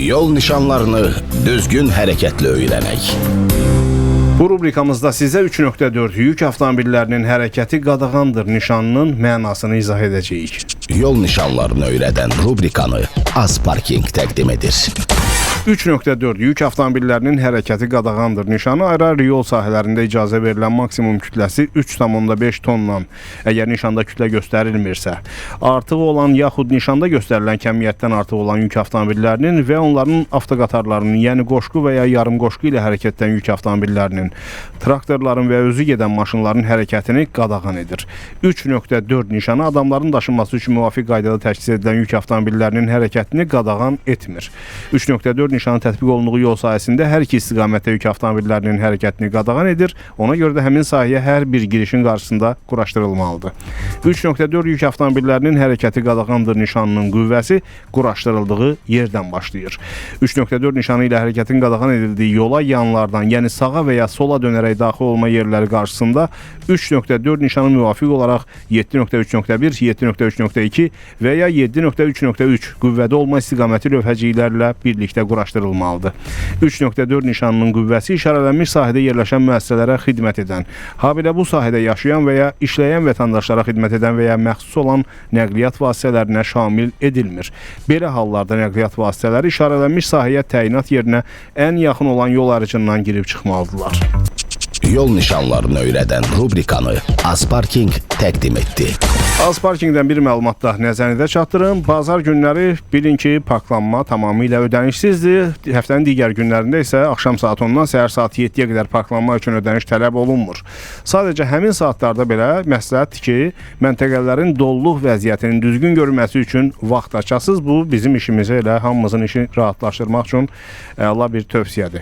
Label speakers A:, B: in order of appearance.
A: Yol nişanlarını düzgün hərəkətlə öyrənək.
B: Bu rubrikamızda sizə 3.4 yük avtomobillərinin hərəkəti qadağandır nişanının mənasını izah edəcəyik.
A: Yol nişanlarını öyrədən rubrikanı Azparking təqdim edir.
B: 3.4 yük avtomobillərinin hərəkəti qadağandır nişanı ayrı-ayrı yol sahələrində icazə verilən maksimum kütləsi 3,5 tondan, əgər nişanda kütlə göstərilmirsə, artıq olan yaxud nişanda göstərilən kəmiyyətdən artıq olan yük avtomobillərinin və onların avtoqatarlarının, yəni qoşqu və ya yarım qoşqu ilə hərəkətlən yük avtomobillərinin, traktorların və özü gedən maşınların hərəkətini qadağan edir. 3.4 nişanı adamların daşınması üçün müvafiq qaydada təşkil edilən yük avtomobillərinin hərəkətini qadağan etmir. 3.4 nişanı tətbiq olunduğu yol sahəsində hər iki istiqamətdə yük avtomobillərinin hərəkətini qadağan edir. Ona görə də həmin sahəyə hər bir girişin qarşısında quraşdırılmalıdır. 3.4 yük avtomobillərinin hərəkəti qadağandır nişanının qüvvəsi quraşdırıldığı yerdən başlayır. 3.4 nişanı ilə hərəkətin qadağan edildiyi yola yanlardan, yəni sağa və ya sola dönərək daxil olma yerləri qarşısında 3.4 nişanı müvafiq olaraq 7.3.1, 7.3.2 və ya 7.3.3 qüvvədə olma istiqaməti lövhəciklərlə birlikdə quraşdırılmalıdır. 3.4 nişanının qüvvəsi işarələnmiş sahədə yerləşən müəssisələrə xidmət edən, habelə bu sahədə yaşayan və ya işləyən vətəndaşlara xidmət edən və ya məxsus olan nəqliyyat vasitələrinə şamil edilmir. Belə hallarda nəqliyyat vasitələri işarələnmiş sahəyə təyinat yerinə ən yaxın olan yol ayrıcından girib çıxmalıdırlar.
A: Yol nişanlarını öyrədən rubrikanı Azparking təqdim etdi.
B: Azparkingdən bir məlumat da nəzərinizə çatdırım. Bazar günləri bilin ki, parklanma tamamilə ödənişsizdir. Həftənin digər günlərində isə axşam saat 10-dan səhər saat 7-yə qədər parklanma üçün ödəniş tələb olunmur. Sadəcə həmin saatlarda belə məsləhətdir ki, məntəqələrin doluluq vəziyyətinin düzgün görülməsi üçün vaxt açasınız. Bu bizim işimizi elə hamımızın işini rahatlaşdırmaq üçün əla bir tövsiyədir.